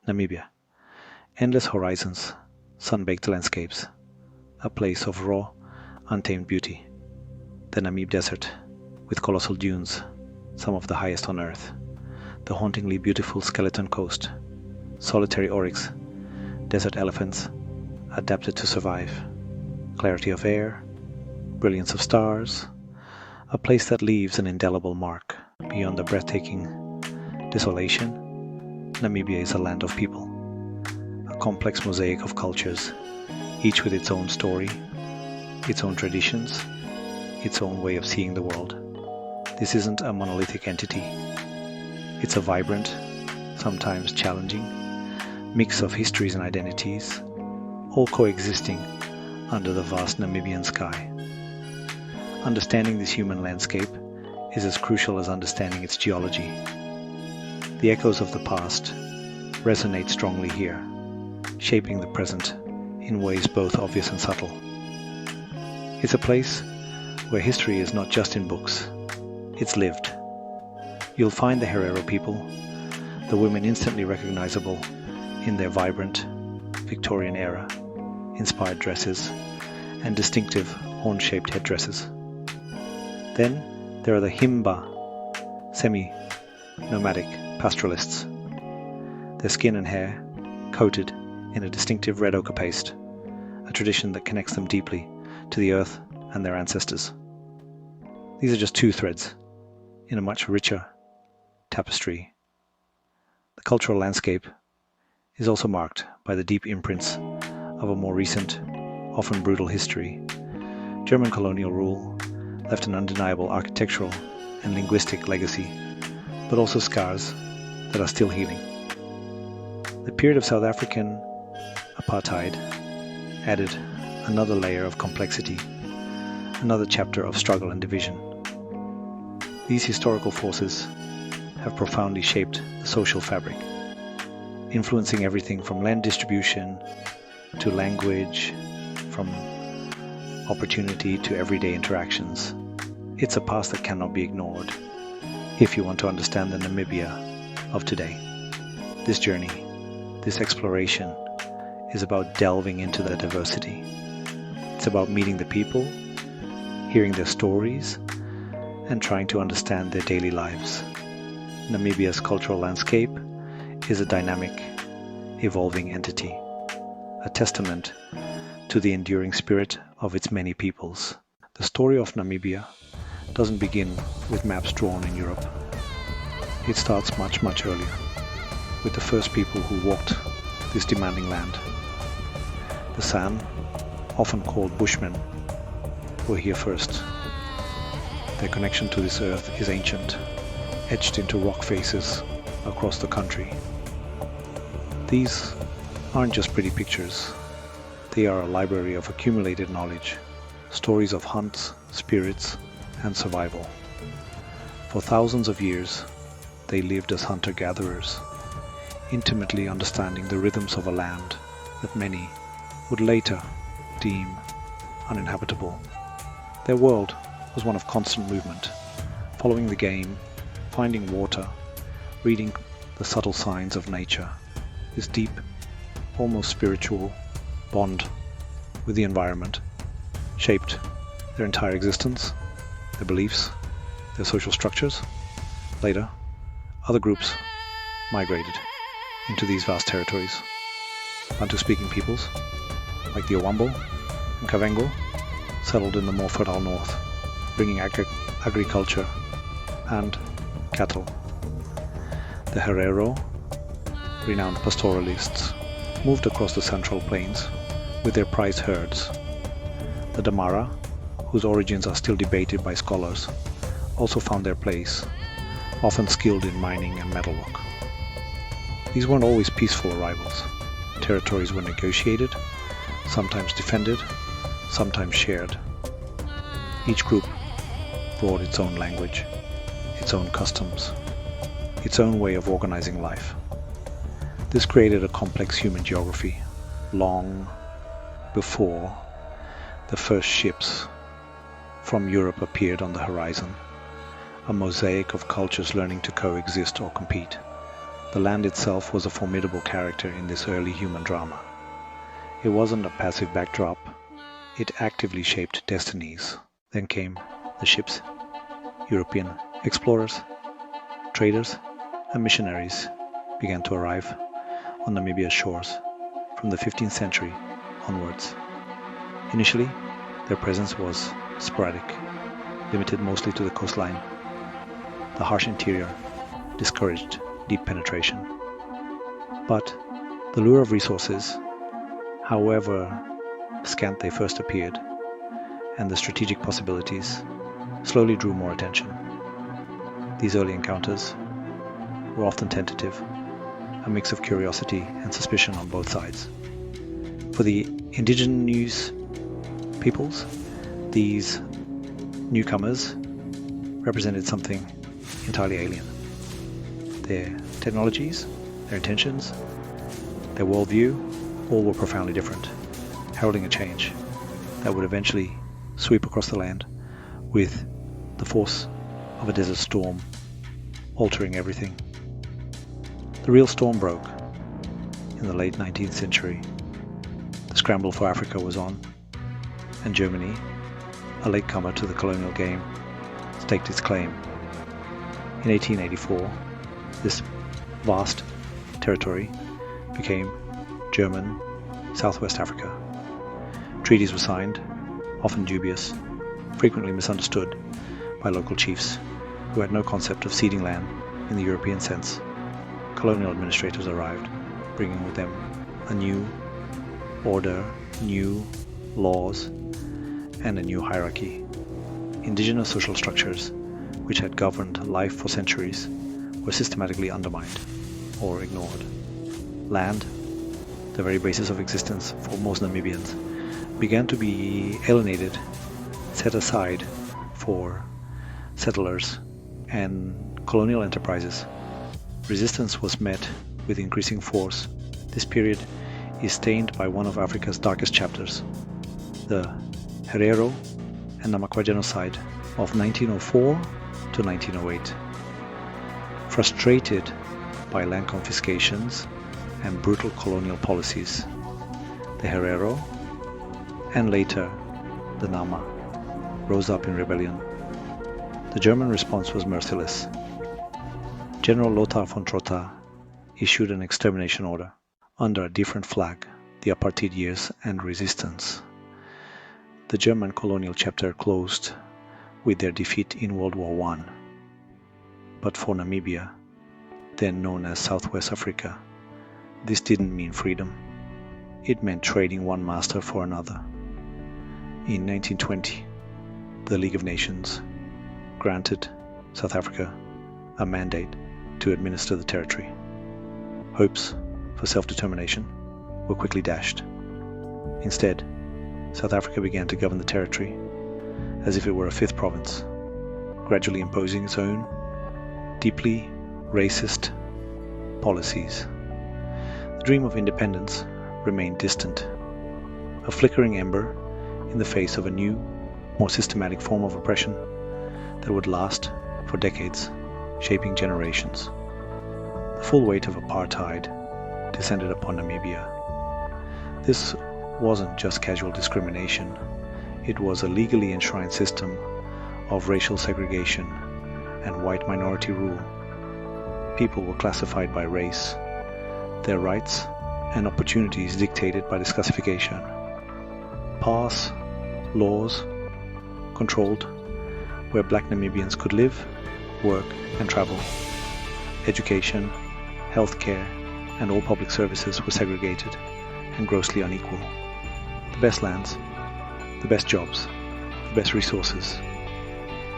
Namibia. Endless horizons, sun-baked landscapes, a place of raw, untamed beauty. The Namib Desert, with colossal dunes, some of the highest on Earth. The hauntingly beautiful Skeleton Coast, solitary oryx, desert elephants, adapted to survive. Clarity of air, brilliance of stars, a place that leaves an indelible mark. Beyond the breathtaking desolation, Namibia is a land of people, a complex mosaic of cultures, each with its own story, its own traditions, its own way of seeing the world. This isn't a monolithic entity. It's a vibrant, sometimes challenging, mix of histories and identities, all coexisting under the vast Namibian sky. Understanding this human landscape is as crucial as understanding its geology. The echoes of the past resonate strongly here, shaping the present in ways both obvious and subtle. It's a place where history is not just in books, it's lived. You'll find the Herero people, the women instantly recognizable in their vibrant, Victorian-era inspired dresses and distinctive horn-shaped headdresses. Then there are the Himba, semi-nomadic pastoralists, their skin and hair coated in a distinctive red ochre paste, a tradition that connects them deeply to the earth and their ancestors. These are just two threads in a much richer tapestry. The cultural landscape is also marked by the deep imprints of a more recent, often brutal history. German colonial rule left an undeniable architectural and linguistic legacy, but also scars that are still healing. The period of South African apartheid added another layer of complexity, another chapter of struggle and division. These historical forces have profoundly shaped the social fabric, influencing everything from land distribution to language, from opportunity to everyday interactions. It's a past that cannot be ignored if you want to understand the Namibia of today. This journey, this exploration, is about delving into the diversity. It's about meeting the people, hearing their stories, and trying to understand their daily lives. Namibia's cultural landscape is a dynamic, evolving entity, a testament to the enduring spirit of its many peoples. The story of Namibia doesn't begin with maps drawn in Europe. It starts much, much earlier, with the first people who walked this demanding land. The San, often called Bushmen, were here first. Their connection to this earth is ancient, etched into rock faces across the country. These aren't just pretty pictures. They are a library of accumulated knowledge, stories of hunts, spirits, and survival. For thousands of years, they lived as hunter-gatherers, intimately understanding the rhythms of a land that many would later deem uninhabitable. Their world was one of constant movement, following the game, finding water, reading the subtle signs of nature. This deep, almost spiritual bond with the environment shaped their entire existence, their beliefs, their social structures. Later, other groups migrated into these vast territories. Bantu-speaking peoples, like the Ovambo and Kavango, settled in the more fertile north, bringing agriculture and cattle. The Herero, renowned pastoralists, moved across the central plains with their prized herds. The Damara, whose origins are still debated by scholars, also found their place, often skilled in mining and metalwork. These weren't always peaceful arrivals. Territories were negotiated, sometimes defended, sometimes shared. Each group brought its own language, its own customs, its own way of organizing life. This created a complex human geography, long before the first ships from Europe appeared on the horizon, a mosaic of cultures learning to coexist or compete. The land itself was a formidable character in this early human drama. It wasn't a passive backdrop, it actively shaped destinies. Then came the ships. European explorers, traders, and missionaries began to arrive on Namibia's shores from the 15th century onwards. Initially, their presence was sporadic, limited mostly to the coastline. The harsh interior discouraged deep penetration. But the lure of resources, however scant they first appeared, and the strategic possibilities slowly drew more attention. These early encounters were often tentative, a mix of curiosity and suspicion on both sides. For the indigenous peoples, these newcomers represented something entirely alien. Their technologies, their intentions, their worldview, all were profoundly different, heralding a change that would eventually sweep across the land with the force of a desert storm, altering everything. The real storm broke in the late 19th century. The scramble for Africa was on, and Germany, a latecomer to the colonial game, staked its claim. In 1884, this vast territory became German Southwest Africa. Treaties were signed, often dubious, frequently misunderstood by local chiefs who had no concept of ceding land in the European sense. Colonial administrators arrived, bringing with them a new order, new laws, and a new hierarchy. Indigenous social structures, which had governed life for centuries, were systematically undermined or ignored. Land, the very basis of existence for most Namibians, began to be alienated, set aside for settlers and colonial enterprises. Resistance was met with increasing force. This period is stained by one of Africa's darkest chapters, the Herero and Namaqua genocide of 1904 to 1908. Frustrated by land confiscations and brutal colonial policies, the Herero and later the Nama rose up in rebellion. The German response was merciless. General Lothar von Trotha issued an extermination order under a different flag, the apartheid years and resistance. The German colonial chapter closed with their defeat in World War I. But for Namibia, then known as Southwest Africa, this didn't mean freedom. It meant trading one master for another. In 1920, the League of Nations granted South Africa a mandate to administer the territory. Hopes for self-determination were quickly dashed. Instead, South Africa began to govern the territory as if it were a fifth province, gradually imposing its own deeply racist policies. The dream of independence remained distant, a flickering ember in the face of a new, more systematic form of oppression that would last for decades, shaping generations. The full weight of apartheid descended upon Namibia. This wasn't just casual discrimination, it was a legally enshrined system of racial segregation and white minority rule. People were classified by race, their rights and opportunities dictated by this classification. Pass laws controlled where black Namibians could live, work and travel. Education, healthcare and all public services were segregated and grossly unequal. The best lands, the best jobs, the best resources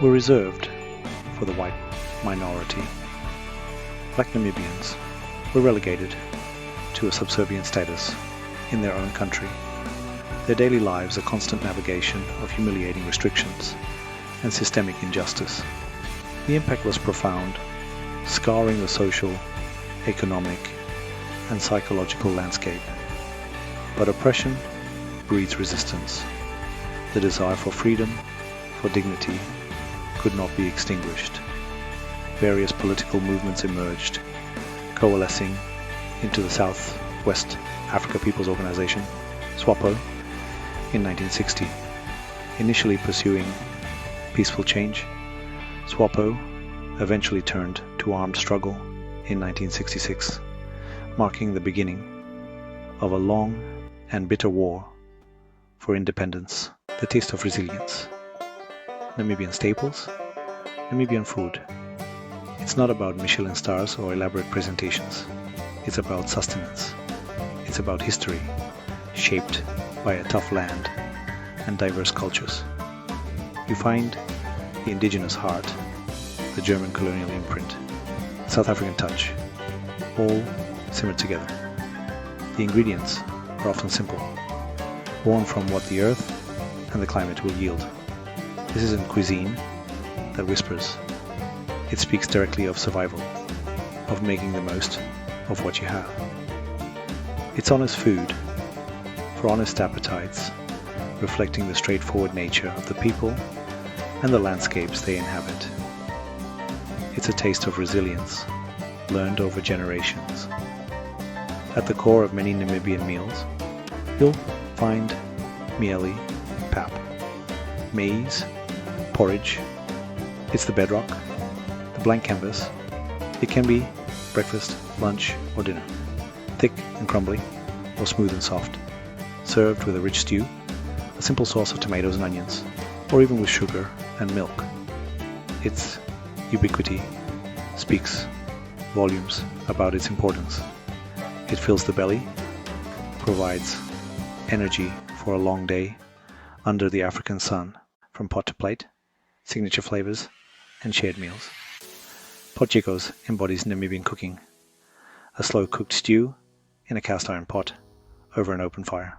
were reserved for the white minority. Black Namibians were relegated to a subservient status in their own country. Their daily lives a constant navigation of humiliating restrictions and systemic injustice. The impact was profound, scarring the social, economic, and psychological landscape. But oppression breeds resistance. The desire for freedom, for dignity, could not be extinguished. Various political movements emerged, coalescing into the Southwest Africa People's Organization, SWAPO, in 1960. Initially pursuing peaceful change, SWAPO eventually turned to armed struggle in 1966, marking the beginning of a long and bitter war for independence. The taste of resilience. Namibian staples, Namibian food. It's not about Michelin stars or elaborate presentations. It's about sustenance. It's about history, shaped by a tough land and diverse cultures. You find the indigenous heart, the German colonial imprint, South African touch, all simmered together. The ingredients are often simple, born from what the earth and the climate will yield. This isn't cuisine that whispers. It speaks directly of survival, of making the most of what you have. It's honest food for honest appetites, reflecting the straightforward nature of the people and the landscapes they inhabit. It's a taste of resilience, learned over generations. At the core of many Namibian meals, you'll find mieli, pap, maize, porridge. It's the bedrock, the blank canvas. It can be breakfast, lunch, or dinner, thick and crumbly, or smooth and soft, served with a rich stew, a simple sauce of tomatoes and onions, or even with sugar and milk. Its ubiquity speaks volumes about its importance. It fills the belly, provides energy for a long day under the African sun, from pot to plate, signature flavors, and shared meals. Potjikos embodies Namibian cooking, a slow-cooked stew in a cast-iron pot over an open fire.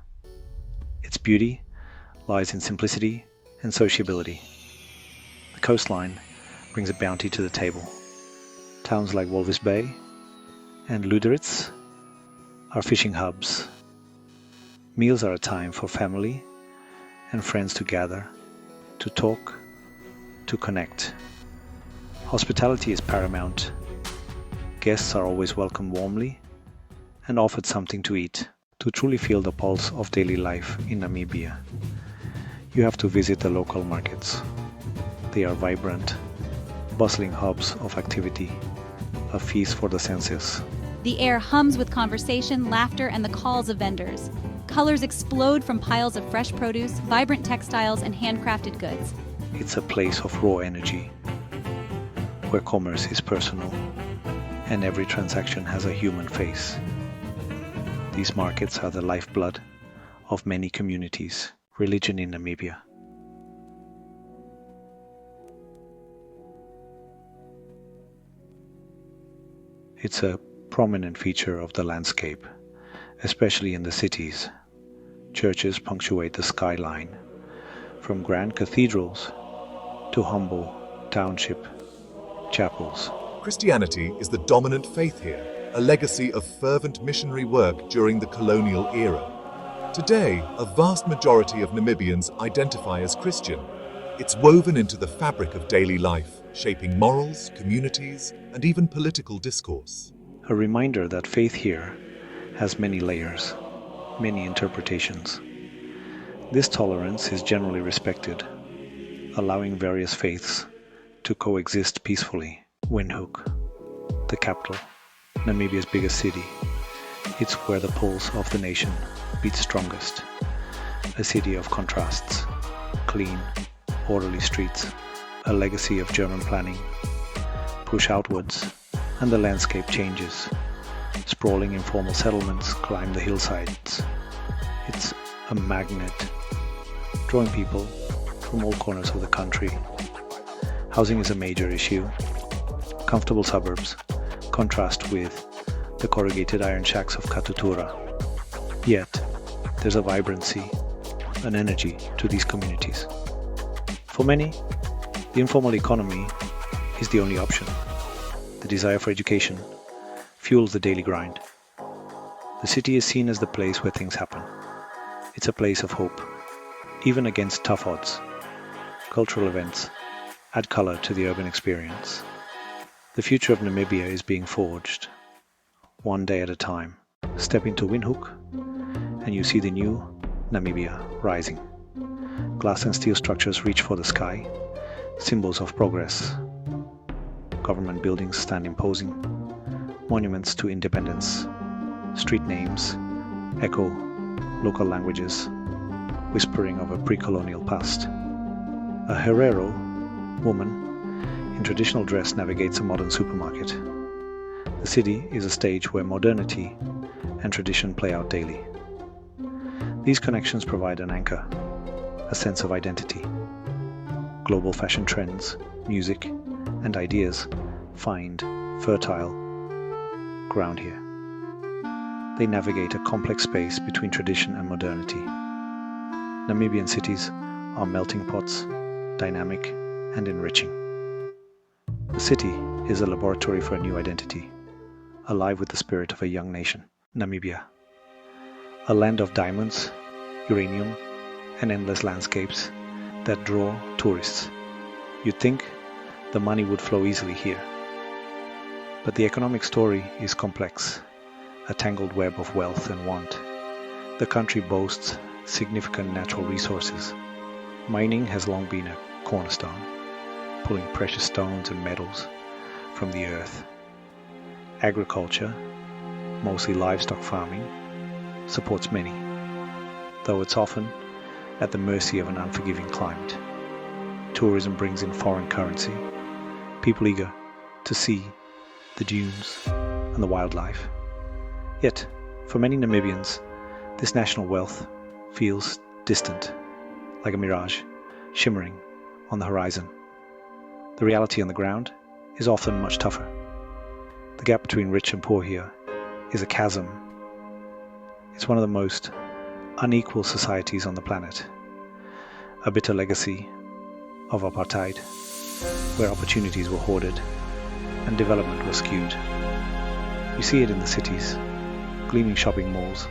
Its beauty lies in simplicity and sociability. The coastline brings a bounty to the table. Towns like Walvis Bay and Luderitz are fishing hubs. Meals are a time for family and friends to gather, to talk, to connect. Hospitality is paramount. Guests are always welcomed warmly and offered something to eat. To truly feel the pulse of daily life in Namibia, you have to visit the local markets. They are vibrant, bustling hubs of activity, a feast for the senses. The air hums with conversation, laughter, and the calls of vendors. Colors explode from piles of fresh produce, vibrant textiles, and handcrafted goods. It's a place of raw energy, where commerce is personal, and every transaction has a human face. These markets are the lifeblood of many communities, religion in Namibia. It's a prominent feature of the landscape, especially in the cities. Churches punctuate the skyline, from grand cathedrals to humble township chapels. Christianity is the dominant faith here, a legacy of fervent missionary work during the colonial era. Today, a vast majority of Namibians identify as Christian. It's woven into the fabric of daily life, shaping morals, communities, and even political discourse. A reminder that faith here has many layers, many interpretations. This tolerance is generally respected, allowing various faiths to coexist peacefully. Windhoek, the capital, Namibia's biggest city. It's where the pulse of the nation beats strongest. A city of contrasts, clean, orderly streets, a legacy of German planning. Push outwards, and the landscape changes. Sprawling informal settlements climb the hillsides. It's a magnet, drawing people from all corners of the country. Housing is a major issue. Comfortable suburbs contrast with the corrugated iron shacks of Katutura. Yet, there's a vibrancy, an energy to these communities. For many, the informal economy is the only option. The desire for education fuels the daily grind. The city is seen as the place where things happen. It's a place of hope, even against tough odds. Cultural events add color to the urban experience. The future of Namibia is being forged, one day at a time. Step into Windhoek and you see the new Namibia rising. Glass and steel structures reach for the sky, symbols of progress. Government buildings stand imposing, monuments to independence. Street names echo local languages, whispering of a pre-colonial past. A Herero woman in traditional dress navigates a modern supermarket. The city is a stage where modernity and tradition play out daily. These connections provide an anchor, a sense of identity. Global fashion trends, music, and ideas find fertile ground here. They navigate a complex space between tradition and modernity. Namibian cities are melting pots, dynamic and enriching. The city is a laboratory for a new identity, alive with the spirit of a young nation, Namibia. A land of diamonds, uranium, and endless landscapes that draw tourists. You'd think the money would flow easily here. But the economic story is complex, a tangled web of wealth and want. The country boasts significant natural resources. Mining has long been a cornerstone, pulling precious stones and metals from the earth. Agriculture, mostly livestock farming, supports many, though it's often at the mercy of an unforgiving climate. Tourism brings in foreign currency, people eager to see the dunes and the wildlife. Yet, for many Namibians, this national wealth feels distant, like a mirage, shimmering on the horizon. The reality on the ground is often much tougher. The gap between rich and poor here is a chasm. It's one of the most unequal societies on the planet, a bitter legacy of apartheid, where opportunities were hoarded and development was skewed. You see it in the cities, gleaming shopping malls,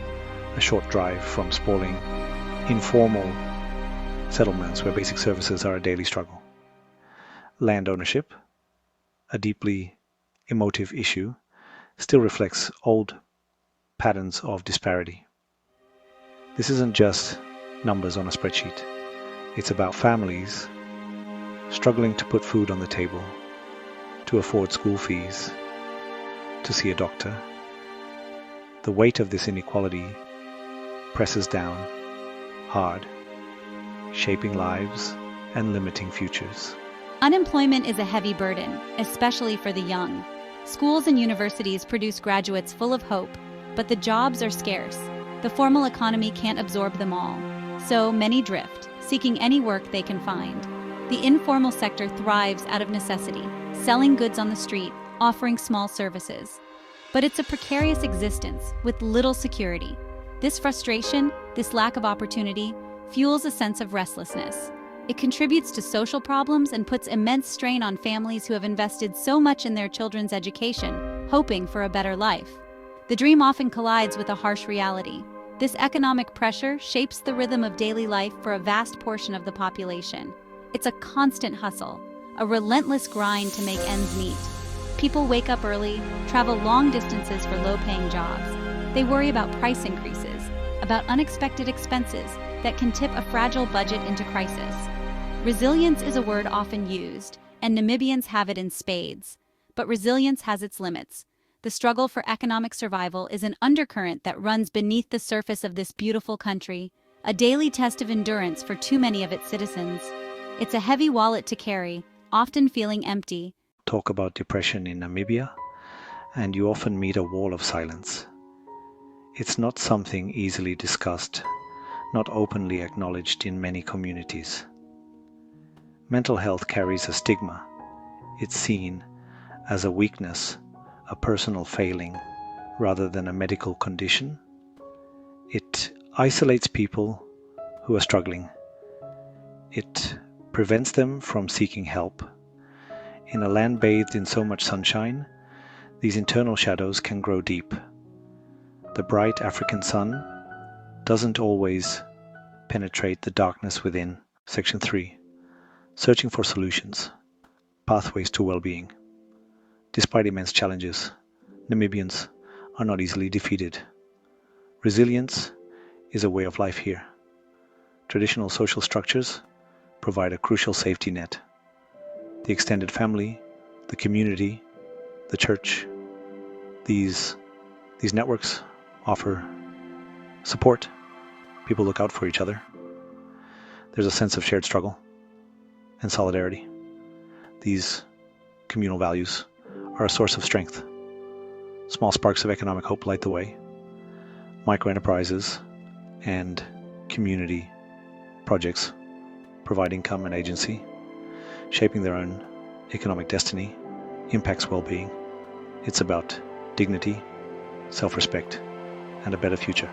a short drive from sprawling, informal settlements where basic services are a daily struggle. Land ownership, a deeply emotive issue, still reflects old patterns of disparity. This isn't just numbers on a spreadsheet. It's about families struggling to put food on the table, to afford school fees, to see a doctor. The weight of this inequality presses down hard, shaping lives and limiting futures. Unemployment is a heavy burden, especially for the young. Schools and universities produce graduates full of hope, but the jobs are scarce. The formal economy can't absorb them all, so many drift, seeking any work they can find. The informal sector thrives out of necessity, selling goods on the street, offering small services. But it's a precarious existence with little security. This frustration, this lack of opportunity, fuels a sense of restlessness. It contributes to social problems and puts immense strain on families who have invested so much in their children's education, hoping for a better life. The dream often collides with a harsh reality. This economic pressure shapes the rhythm of daily life for a vast portion of the population. It's a constant hustle, a relentless grind to make ends meet. People wake up early, travel long distances for low-paying jobs. They worry about price increases, about unexpected expenses that can tip a fragile budget into crisis. Resilience is a word often used, and Namibians have it in spades. But resilience has its limits. The struggle for economic survival is an undercurrent that runs beneath the surface of this beautiful country, a daily test of endurance for too many of its citizens. It's a heavy wallet to carry, often feeling empty. Talk about depression in Namibia, and you often meet a wall of silence. It's not something easily discussed, not openly acknowledged in many communities. Mental health carries a stigma. It's seen as a weakness, a personal failing, rather than a medical condition. It isolates people who are struggling. It prevents them from seeking help. In a land bathed in so much sunshine, these internal shadows can grow deep. The bright African sun doesn't always penetrate the darkness within. Section 3. Searching for solutions. Pathways to well-being. Despite immense challenges, Namibians are not easily defeated. Resilience is a way of life here. Traditional social structures provide a crucial safety net. The extended family, the community, the church, these networks offer support. People look out for each other. There's a sense of shared struggle and solidarity. These communal values are a source of strength. Small sparks of economic hope light the way. Microenterprises and community projects provide income and agency, shaping their own economic destiny, impacts well-being. It's about dignity, self-respect, and a better future.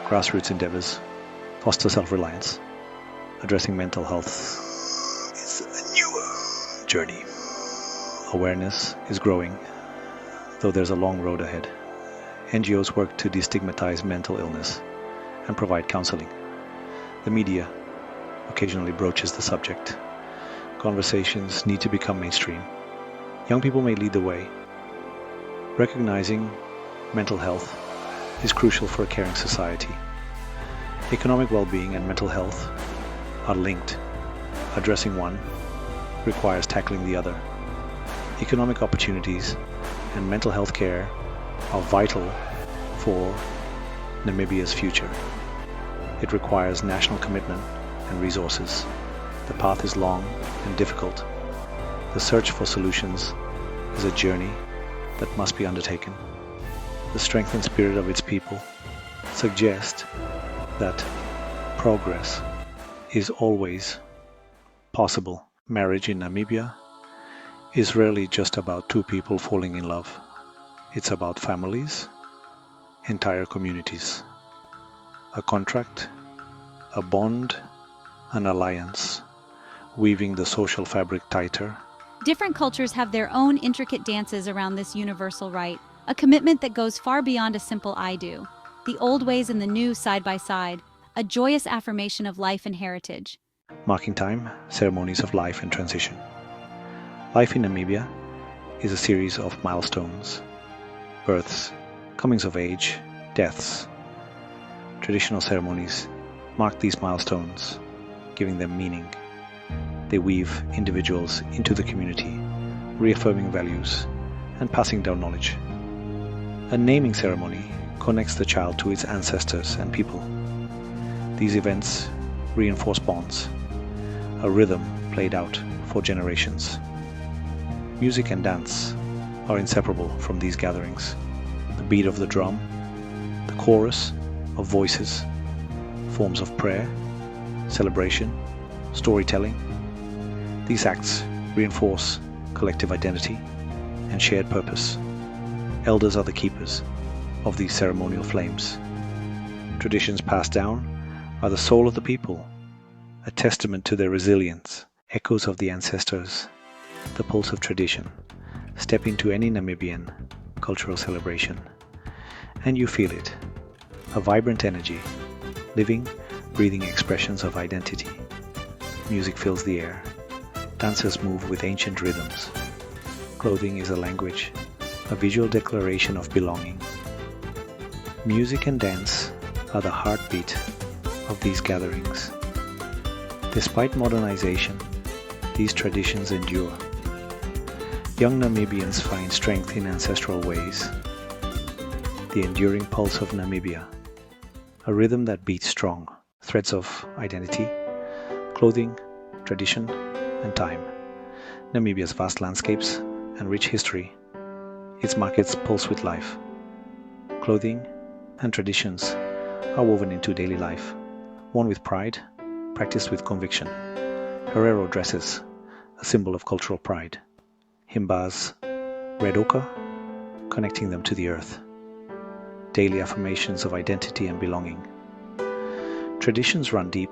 Grassroots endeavors foster self-reliance. Addressing mental health is a newer journey. Awareness is growing, though there's a long road ahead. NGOs work to destigmatize mental illness and provide counseling. The media occasionally broaches the subject. Conversations need to become mainstream. Young people may lead the way. Recognizing mental health is crucial for a caring society. Economic well-being and mental health are linked. Addressing one requires tackling the other. Economic opportunities and mental health care are vital for Namibia's future. It requires national commitment and resources. The path is long and difficult. The search for solutions is a journey that must be undertaken. The strength and spirit of its people suggest that progress is always possible. Marriage in Namibia is rarely just about two people falling in love. It's about families, entire communities. A contract, a bond, an alliance, weaving the social fabric tighter. Different cultures have their own intricate dances around this universal rite, a commitment that goes far beyond a simple I do. The old ways and the new side by side, a joyous affirmation of life and heritage. Marking time, ceremonies of life and transition. Life in Namibia is a series of milestones. Births, comings of age, deaths. Traditional ceremonies mark these milestones, giving them meaning. They weave individuals into the community, reaffirming values and passing down knowledge. A naming ceremony connects the child to its ancestors and people. These events reinforce bonds, a rhythm played out for generations. Music and dance are inseparable from these gatherings. The beat of the drum, the chorus of voices, forms of prayer, celebration, storytelling. These acts reinforce collective identity and shared purpose. Elders are the keepers of these ceremonial flames. Traditions passed down are the soul of the people, a testament to their resilience, echoes of the ancestors, the pulse of tradition. Step into any Namibian cultural celebration, and you feel it, a vibrant energy, living, breathing expressions of identity. Music fills the air. Dancers move with ancient rhythms. Clothing is a language, a visual declaration of belonging. Music and dance are the heartbeat of these gatherings. Despite modernization, these traditions endure. Young Namibians find strength in ancestral ways. The enduring pulse of Namibia, a rhythm that beats strong, threads of identity, clothing, tradition, and time. Namibia's vast landscapes and rich history, its markets pulse with life. Clothing and traditions are woven into daily life, worn with pride, practiced with conviction. Herero dresses, a symbol of cultural pride. Himbas, red ochre, connecting them to the earth. Daily affirmations of identity and belonging. Traditions run deep,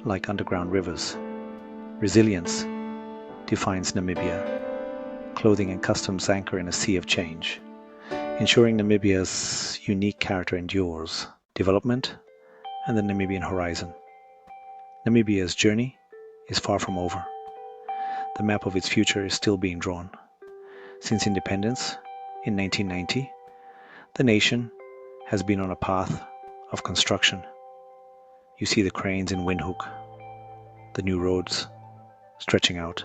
like underground rivers. Resilience defines Namibia. Clothing and customs anchor in a sea of change, ensuring Namibia's unique character endures. Development and the Namibian horizon. Namibia's journey is far from over. The map of its future is still being drawn. Since independence in 1990, The nation has been on a path of construction. You see the cranes in Windhoek, the new roads stretching out.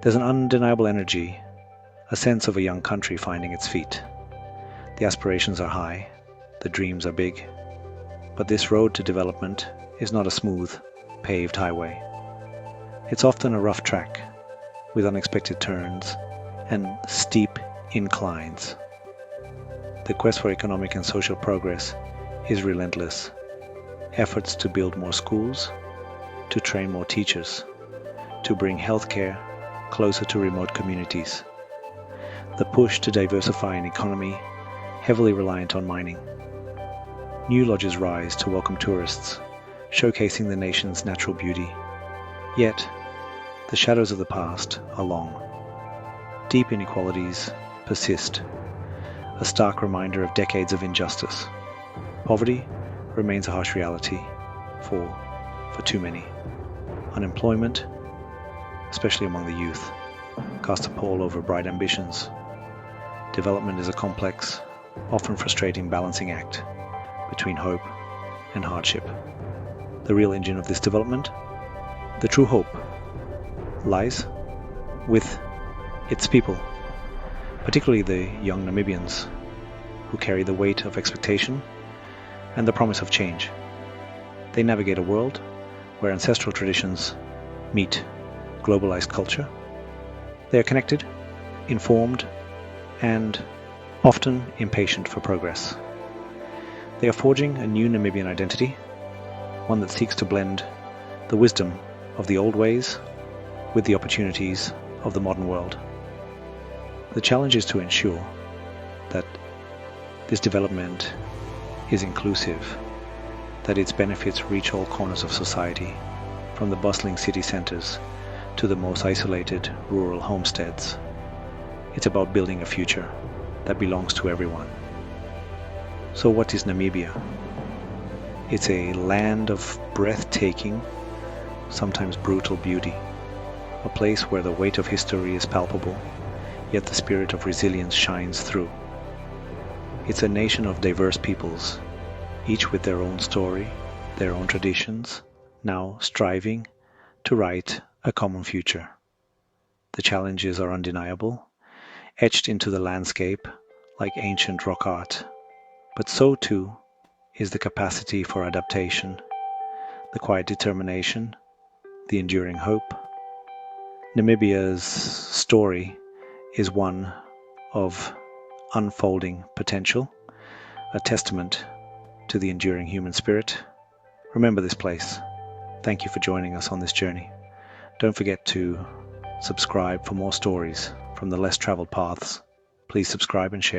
There's an undeniable energy, a sense of a young country finding its feet. The aspirations are high, the dreams are big, but this road to development is not a smooth, paved highway. It's often a rough track with unexpected turns and steep inclines. The quest for economic and social progress is relentless. Efforts to build more schools, to train more teachers, to bring healthcare closer to remote communities. The push to diversify an economy heavily reliant on mining. New lodges rise to welcome tourists, showcasing the nation's natural beauty. Yet, the shadows of the past are long. Deep inequalities persist, a stark reminder of decades of injustice. Poverty remains a harsh reality for too many. Unemployment, especially among the youth, casts a pall over bright ambitions. Development is a complex, often frustrating balancing act between hope and hardship. The real engine of this development, the true hope, lies with its people, particularly the young Namibians who carry the weight of expectation and the promise of change. They navigate a world where ancestral traditions meet globalized culture. They are connected, informed, and often impatient for progress. They are forging a new Namibian identity, one that seeks to blend the wisdom of the old ways with the opportunities of the modern world. The challenge is to ensure that this development is inclusive, that its benefits reach all corners of society, from the bustling city centers to the most isolated rural homesteads. It's about building a future that belongs to everyone. So what is Namibia? It's a land of breathtaking, sometimes brutal beauty, a place where the weight of history is palpable, yet the spirit of resilience shines through. It's a nation of diverse peoples, each with their own story, their own traditions, now striving to write a common future. The challenges are undeniable, etched into the landscape like ancient rock art. But so too is the capacity for adaptation, the quiet determination, the enduring hope. Namibia's story is one of unfolding potential, a testament to the enduring human spirit. Remember this place. Thank you for joining us on this journey. Don't forget to subscribe for more stories from the less traveled paths. Please subscribe and share.